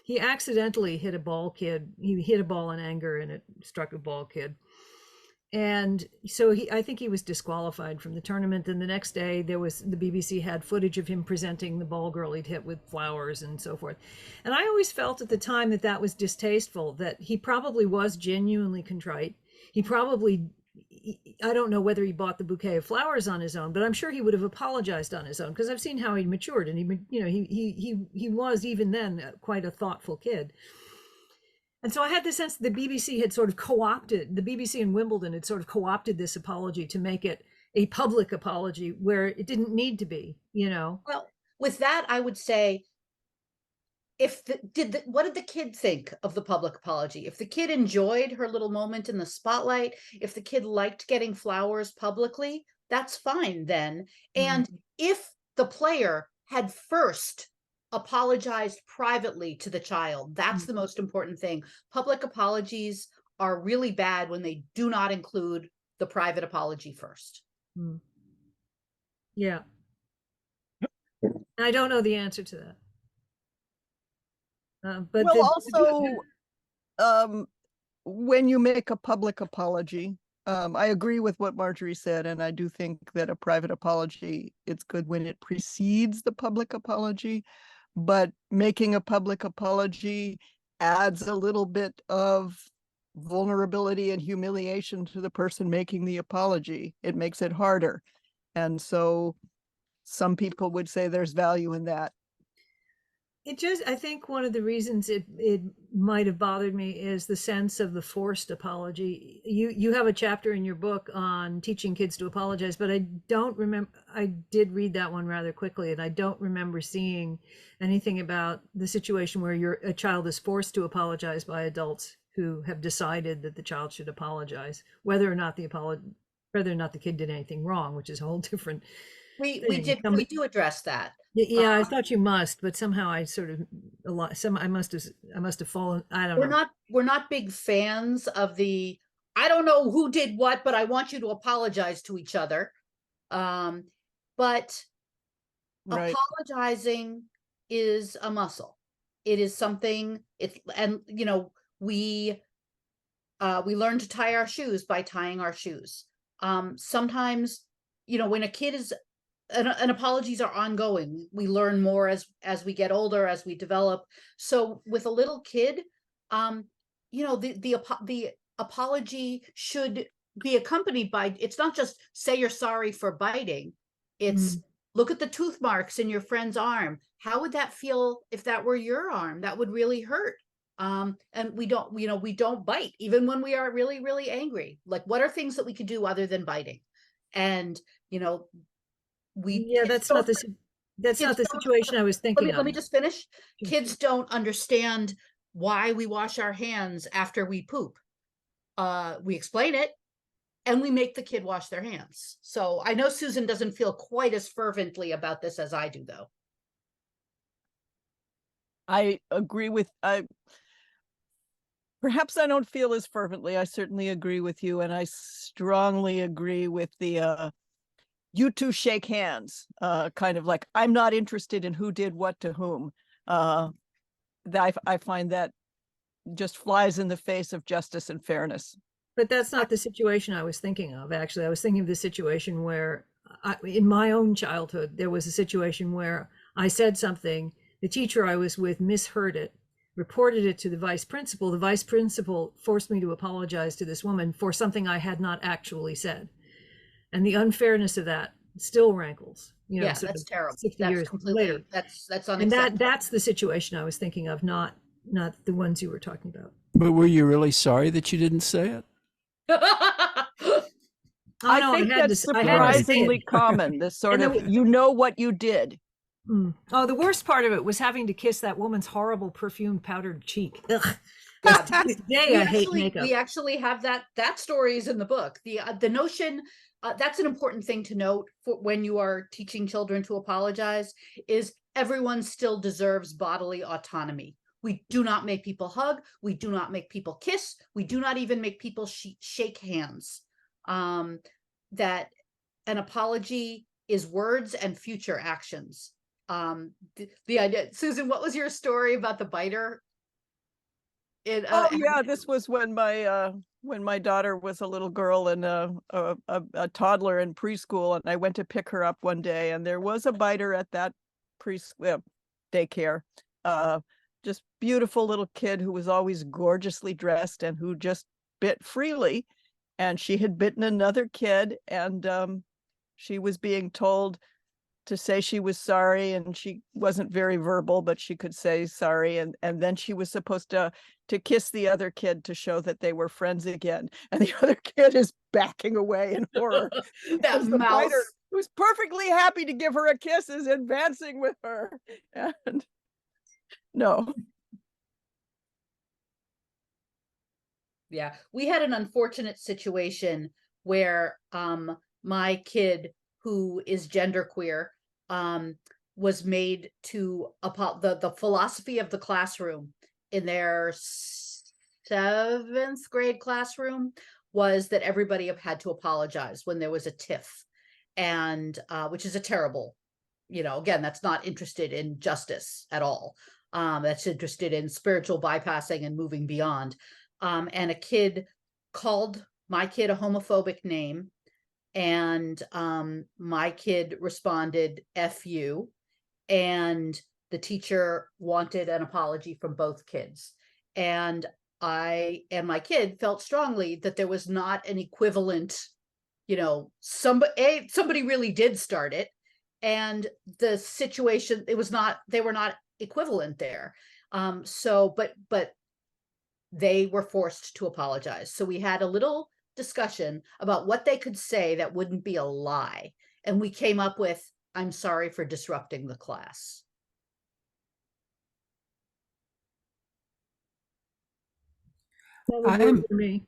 He accidentally hit a ball kid. He hit a ball in anger and it struck a ball kid. And so I think he was disqualified from the tournament. And the next day the BBC had footage of him presenting the ball girl he'd hit with flowers and so forth. And I always felt at the time that was distasteful, that he probably was genuinely contrite. He probably, I don't know whether he bought the bouquet of flowers on his own, but I'm sure he would have apologized on his own, because I've seen how he matured, and he was even then quite a thoughtful kid. And so I had the sense that the BBC had sort of co-opted, the BBC in Wimbledon had sort of co-opted this apology to make it a public apology where it didn't need to be, you know. Well, with that, I would say, what did the kid think of the public apology? If the kid enjoyed her little moment in the spotlight, if the kid liked getting flowers publicly, that's fine then. And if the player had first apologized privately to the child. That's the most important thing. Public apologies are really bad when they do not include the private apology first. Yeah. I don't know the answer to that. But Well, also, when you make a public apology, I agree with what Marjorie said, and I do think that a private apology, it's good when it precedes the public apology, but making a public apology adds a little bit of vulnerability and humiliation to the person making the apology. It makes it harder. And so some people would say there's value in that. I think one of the reasons it might have bothered me is the sense of the forced apology. You have a chapter in your book on teaching kids to apologize, but I don't remember, I did read that one rather quickly, and I don't remember seeing anything about the situation where a child is forced to apologize by adults who have decided that the child should apologize, whether or not the kid did anything wrong, which is a whole different We thing. we do address that. Yeah, I thought you must, but somehow I sort of I must have fallen. I don't know. We're not big fans of the, I don't know who did what, but I want you to apologize to each other. But Right. apologizing is a muscle. It is something, we learn to tie our shoes by tying our shoes. Sometimes, when a kid is, and apologies are ongoing. We learn more as we get older, as we develop. So with a little kid, the apology should be accompanied by, it's not just say you're sorry for biting. It's look at the tooth marks in your friend's arm. How would that feel if that were your arm? That would really hurt. And we don't bite even when we are really, really angry. Like, what are things that we could do other than biting? And, that's not the situation I was thinking of. Let me just finish. Kids don't understand why we wash our hands after we poop. We explain it, and we make the kid wash their hands. So I know Susan doesn't feel quite as fervently about this as I do, though. I agree with, perhaps I don't feel as fervently. I certainly agree with you, and I strongly agree with the you two shake hands, kind of like, I'm not interested in who did what to whom. I find that just flies in the face of justice and fairness. But that's not the situation I was thinking of. Actually, I was thinking of the situation where, in my own childhood, there was a situation where I said something, the teacher I was with misheard it, reported it to the vice principal. The vice principal forced me to apologize to this woman for something I had not actually said. And the unfairness of that still rankles. Yeah, that's terrible. 60 years later. That's unacceptable. And that's the situation I was thinking of, not the ones you were talking about. But were you really sorry that you didn't say it? I think that's surprisingly common, this sort of, what you did. Oh, the worst part of it was having to kiss that woman's horrible perfumed powdered cheek. Ugh. Yeah, Today I hate makeup. We actually have that story is in the book. The notion, that's an important thing to note for when you are teaching children to apologize, is everyone still deserves bodily autonomy. We do not make people hug. We do not make people kiss. We do not even make people shake hands. That an apology is words and future actions. The idea, Susan, what was your story about the biter? This was when my daughter was a little girl and a toddler in preschool, and I went to pick her up one day, and there was a biter at that daycare. Just beautiful little kid who was always gorgeously dressed and who just bit freely, and she had bitten another kid, and she was being told to say she was sorry, and she wasn't very verbal, but she could say sorry, and then she was supposed to kiss the other kid to show that they were friends again, and the other kid is backing away in horror. That the mouse, biter, who's perfectly happy to give her a kiss, is advancing with her, and no. Yeah, we had an unfortunate situation where my kid, who is genderqueer, was made to the philosophy of the classroom in their 7th grade classroom was that everybody had to apologize when there was a tiff, and which is a terrible, again, that's not interested in justice at all. That's interested in spiritual bypassing and moving beyond. And a kid called my kid a homophobic name, and my kid responded "F you," and the teacher wanted an apology from both kids. And I and my kid felt strongly that there was not an equivalent, somebody really did start it, and the situation, they were not equivalent there. But they were forced to apologize. So we had a little discussion about what they could say that wouldn't be a lie. And we came up with, "I'm sorry for disrupting the class." That would work for me.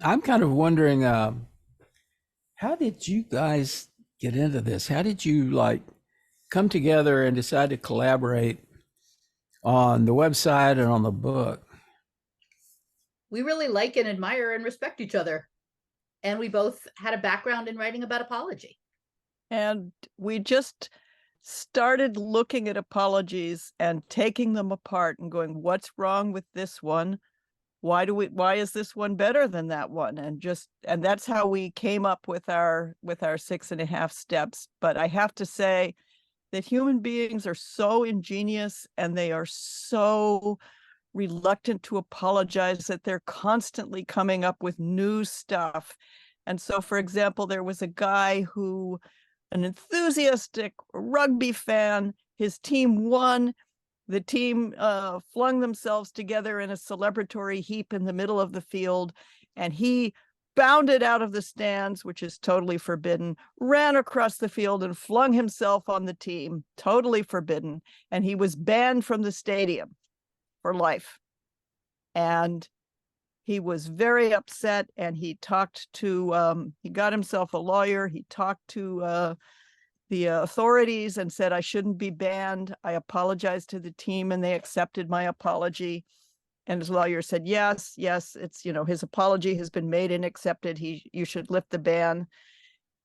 I'm kind of wondering, how did you guys get into this? How did you come together and decide to collaborate on the website and on the book? We really like and admire and respect each other. And we both had a background in writing about apology. And we just started looking at apologies and taking them apart and going, what's wrong with this one? Why is this one better than that one? And that's how we came up with our 6.5 steps. But I have to say that human beings are so ingenious, and they are so reluctant to apologize that they're constantly coming up with new stuff. And so, for example, there was a guy an enthusiastic rugby fan, his team won. The team flung themselves together in a celebratory heap in the middle of the field, and he bounded out of the stands, which is totally forbidden, ran across the field and flung himself on the team, totally forbidden, and he was banned from the stadium for life. And he was very upset, and he talked to, he got himself a lawyer. He talked to the authorities and said, I shouldn't be banned. I apologized to the team, and they accepted my apology. And his lawyer said, yes, it's, his apology has been made and accepted. You should lift the ban.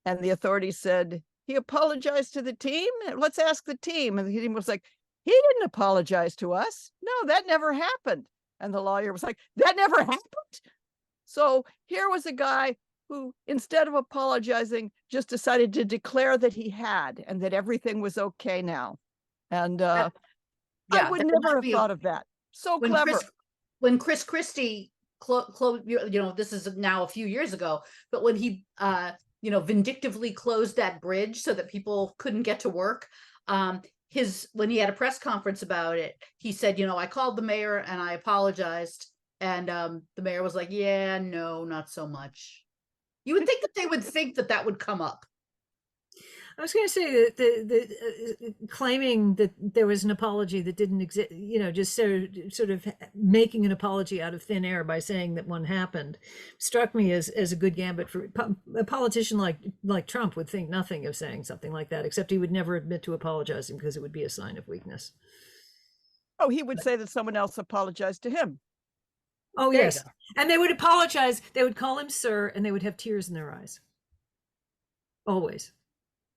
And the authorities said, he apologized to the team? Let's ask the team. And the team was like, he didn't apologize to us. No, that never happened. And the lawyer was like, that never happened? So here was a guy who, instead of apologizing, just decided to declare that he had, and that everything was okay now. And I would never have thought of that. So clever. When Chris Christie, this is now a few years ago, but when he, vindictively closed that bridge so that people couldn't get to work, when he had a press conference about it, he said, I called the mayor and I apologized. And the mayor was like, yeah, no, not so much. You would think that they would think that would come up. I was going to say that the claiming that there was an apology that didn't exist, just sort of making an apology out of thin air by saying that one happened, struck me as a good gambit. For a politician like Trump would think nothing of saying something like that, except he would never admit to apologizing because it would be a sign of weakness. Oh, he would say that someone else apologized to him. Oh, yes. And they would apologize. They would call him sir, and they would have tears in their eyes. Always.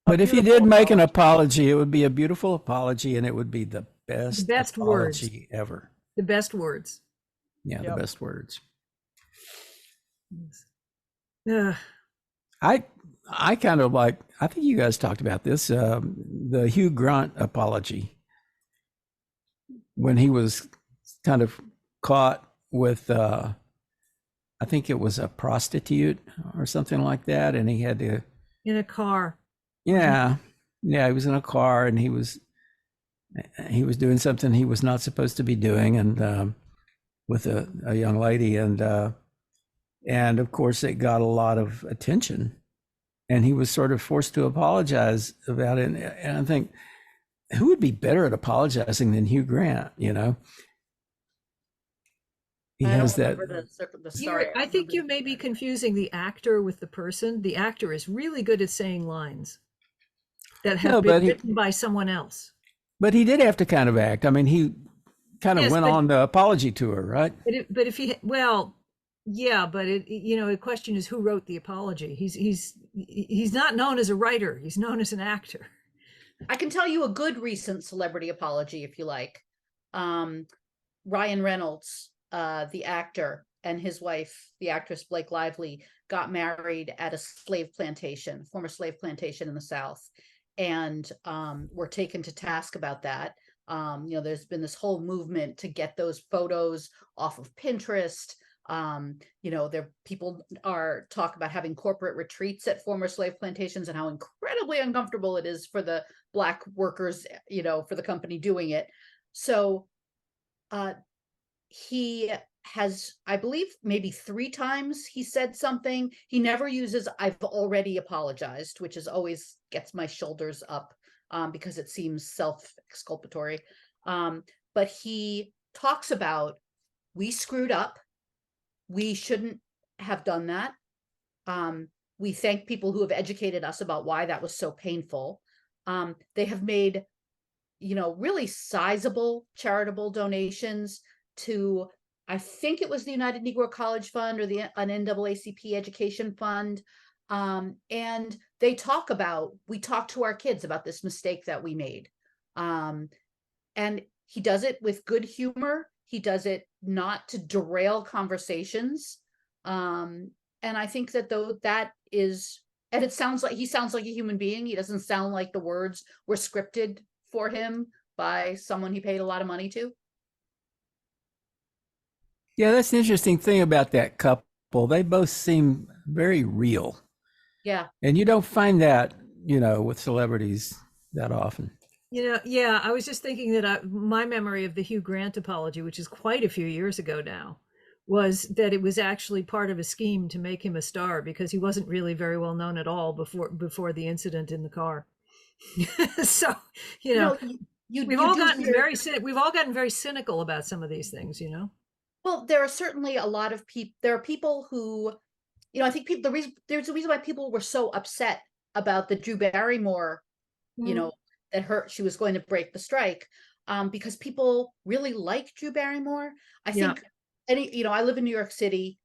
But if he did make an apology, it would be a beautiful apology, and it would be the best apology ever. The best words. Yeah, the best words. Yes. I kind of I think you guys talked about this, the Hugh Grant apology, when he was kind of caught with, I think it was a prostitute or something like that, and he had to... In a car. Yeah, he was in a car, and he was doing something he was not supposed to be doing, and with a young lady, and of course it got a lot of attention, and he was sort of forced to apologize about it. And I think, who would be better at apologizing than Hugh Grant? He has that. The story. I think you may be confusing the actor with the person. The actor is really good at saying lines. that have No, been but he, written by someone else. but he did have to kind of act. I mean, he kind of Yes, went but on the apology tour, right? but if he, well, yeah, but the question is who wrote the apology. He's not known as a writer. He's known as an actor. I can tell you a good recent celebrity apology if you like. Ryan Reynolds, the actor, and his wife, the actress Blake Lively, got married at a former slave plantation in the South, and were taken to task about that. There's been this whole movement to get those photos off of Pinterest. There people are talk about having corporate retreats at former slave plantations and how incredibly uncomfortable it is for the Black workers, for the company doing it. So he has, I believe, maybe 3 times he said something. He never uses "I've already apologized," which is always gets my shoulders up, because it seems self-exculpatory. But he talks about, we screwed up. We shouldn't have done that. We thank people who have educated us about why that was so painful. They have made, really sizable charitable donations to, I think it was the United Negro College Fund or an NAACP education fund. And we talk to our kids about this mistake that we made. And he does it with good humor. He does it not to derail conversations. And I think that is, and he sounds like a human being. He doesn't sound like the words were scripted for him by someone he paid a lot of money to. Yeah, that's the interesting thing about that couple. They both seem very real. Yeah. And you don't find that, with celebrities that often. Yeah, I was just thinking that my memory of the Hugh Grant apology, which is quite a few years ago now, was that it was actually part of a scheme to make him a star because he wasn't really very well known at all before the incident in the car. So, we've all gotten very cynical about some of these things, Well, there are certainly a lot of people. There are people who, I think there's a reason why people were so upset about the Drew Barrymore, that she was going to break the strike, because people really like Drew Barrymore. I think, I live in New York City.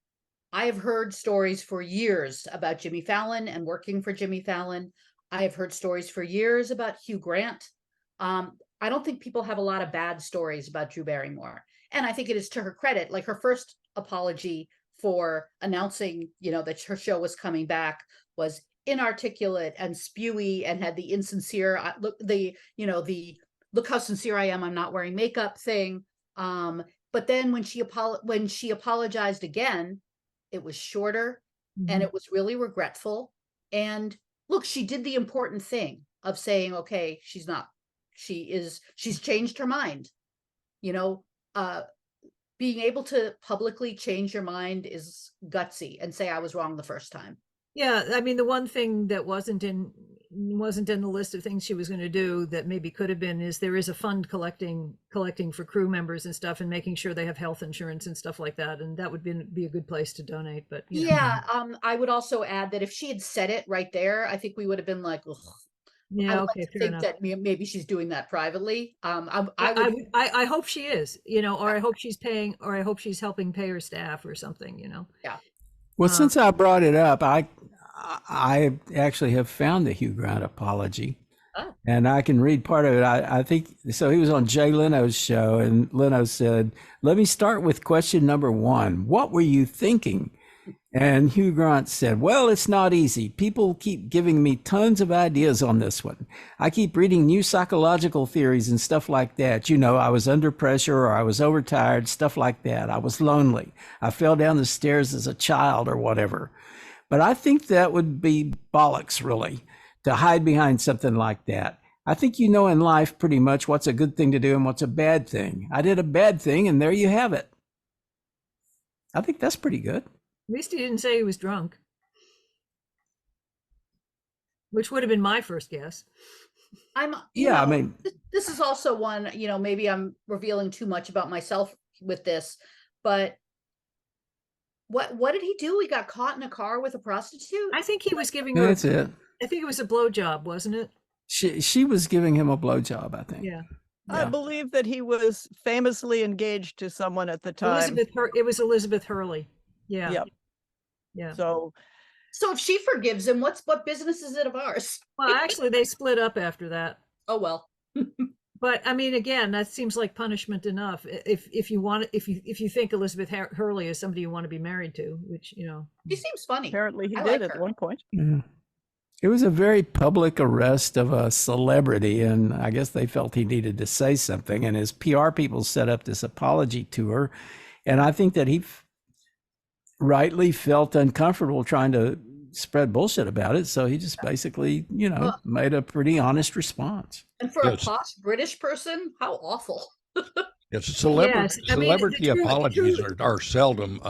I have heard stories for years about Jimmy Fallon and working for Jimmy Fallon. I have heard stories for years about Hugh Grant. I don't think people have a lot of bad stories about Drew Barrymore. And I think it is to her credit, like her first apology for announcing, that her show was coming back was inarticulate and spewy and had the insincere look how sincere I am, I'm not wearing makeup thing. But then when she apologized again, it was shorter and it was really regretful. And look, she did the important thing of saying, okay, she's changed her mind. Being able to publicly change your mind is gutsy and say, I was wrong the first time. Yeah, I mean, the one thing that wasn't in the list of things she was going to do that maybe could have been is there is a fund collecting for crew members and stuff and making sure they have health insurance and stuff like that, and that would be a good place to donate. But I would also add that if she had said it right there, I think we would have been like, ugh. Yeah, okay, fair enough. That maybe she's doing that privately. I hope she is, or I hope she's paying, or I hope she's helping pay her staff or something, Yeah. Well, since I brought it up, I actually have found the Hugh Grant apology, and I can read part of it. I think so. He was on Jay Leno's show, and Leno said, "Let me start with question number 1. What were you thinking?" And Hugh Grant said, "Well, it's not easy. People keep giving me tons of ideas on this one. I keep reading new psychological theories and stuff like that. I was under pressure or I was overtired, stuff like that. I was lonely. I fell down the stairs as a child or whatever. But I think that would be bollocks, really, to hide behind something like that. I think in life pretty much what's a good thing to do and what's a bad thing. I did a bad thing and there you have it." I think that's pretty good. At least he didn't say he was drunk, which would have been my first guess. This is also one, maybe I'm revealing too much about myself with this, but what did he do? He got caught in a car with a prostitute? I think he was giving her. That's it. I think it was a blowjob, wasn't it? She was giving him a blowjob, I think. Yeah. I believe that he was famously engaged to someone at the time. It was Elizabeth Hurley. Yeah. Yep. Yeah. So So if she forgives him, what business is it of ours? Well, actually, they split up after that. Oh well. But I mean, again, that seems like punishment enough. If you think Elizabeth Hurley is somebody you want to be married to, which She seems funny. apparently he I did like at her. one point. Yeah. It was a very public arrest of a celebrity, and I guess they felt he needed to say something. And his PR people set up this apology tour, and I think that he rightly felt uncomfortable trying to spread bullshit about it. So he just basically, made a pretty honest response. And for Yes. a posh British person, how awful. Yes, celebrity I mean, the truth- apologies are seldom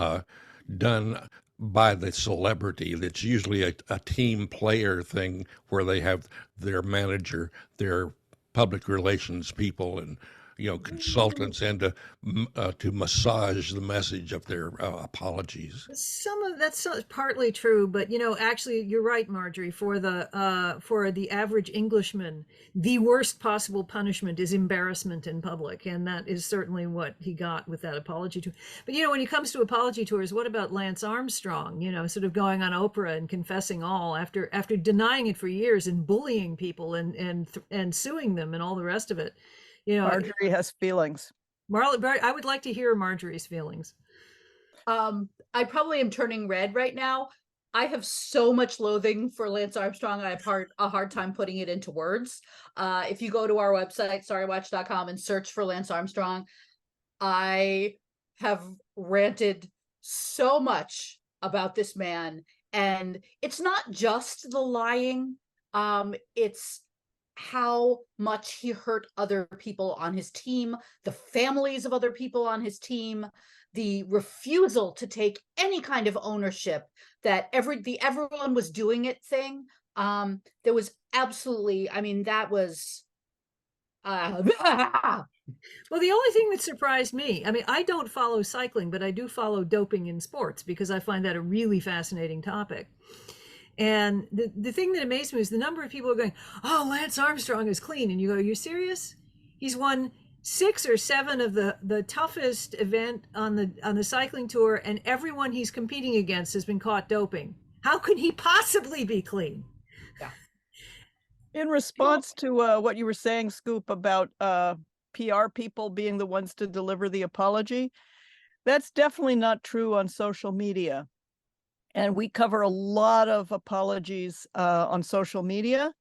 done by the celebrity. That's usually a team player thing where they have their manager, their public relations people, and consultants, and to massage the message of their apologies. Some of that's partly true, but actually, you're right, Marjorie. For the average Englishman, the worst possible punishment is embarrassment in public, and that is certainly what he got with that apology tour. But when it comes to apology tours, what about Lance Armstrong? Sort of going on Oprah and confessing all after denying it for years and bullying people and suing them and all the rest of it. Marjorie has feelings. I would like to hear Marjorie's feelings. I probably am turning red right now. I have so much loathing for Lance Armstrong. I have a hard time putting it into words. If you go to our website, sorrywatch.com, and search for Lance Armstrong, I have ranted so much about this man. And it's not just the lying. It's how much he hurt other people on his team, the families of other people on his team, the refusal to take any kind of ownership, that everyone was doing it thing. There was absolutely, that was well, the only thing that surprised me, I don't follow cycling, but I do follow doping in sports because I find that a really fascinating topic. And the thing that amazed me is the number of people are going, "Oh, Lance Armstrong is clean," and you go, "You're serious? He's won 6 or 7 of the toughest event on the cycling tour, and everyone he's competing against has been caught doping. How can he possibly be clean?" Yeah. In response to what you were saying, Scoop, about PR people being the ones to deliver the apology, that's definitely not true on social media. And we cover a lot of apologies on social media.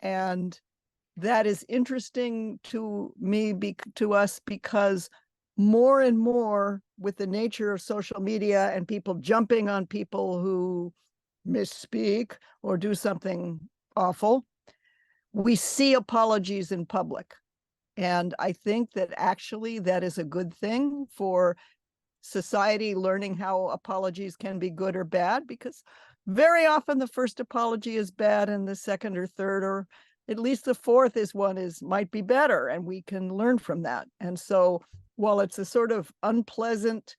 And that is interesting to me, to us, because more and more with the nature of social media and people jumping on people who misspeak or do something awful, we see apologies in public. And I think that actually that is a good thing for society, learning how apologies can be good or bad, because very often the first apology is bad and the second or third, or at least the fourth might be better, and we can learn from that. And so while it's a sort of unpleasant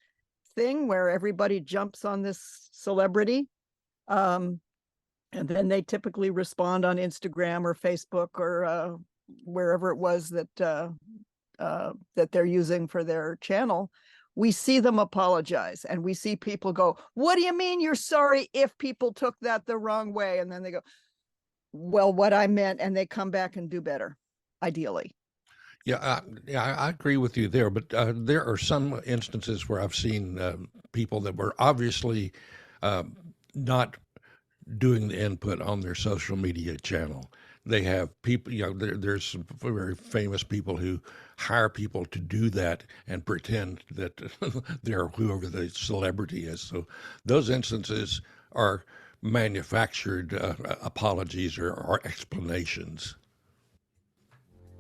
thing where everybody jumps on this celebrity, and then they typically respond on Instagram or Facebook or wherever it was that they're using for their channel, we see them apologize, and we see people go, "What do you mean you're sorry if people took that the wrong way?" And then they go, "Well, what I meant," and they come back and do better, ideally. Yeah, I agree with you there, but there are some instances where I've seen people that were obviously not doing the input on their social media channel. They have people, there's some very famous people who hire people to do that and pretend that they're whoever the celebrity is. So those instances are manufactured apologies or explanations.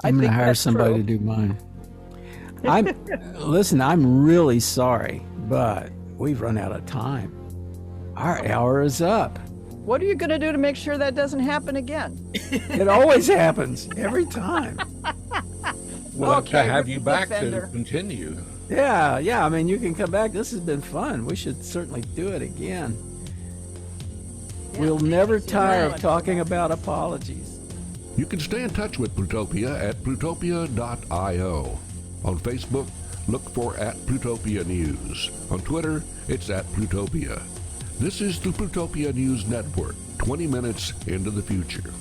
I'm going to hire that's somebody true. to do mine. Listen, I'm really sorry, but we've run out of time. Our hour is up. What are you going to do to make sure that doesn't happen again? It always happens every time. We'll have to Okay, have you back to defender. continue. Yeah. You can come back. This has been fun. We should certainly do it again. Yeah, We'll never thank you tire very of much. talking about apologies. You can stay in touch with Plutopia at plutopia.io. On Facebook, look for @Plutopia News. On Twitter, it's @Plutopia. This is the Plutopia News Network, 20 minutes into the future.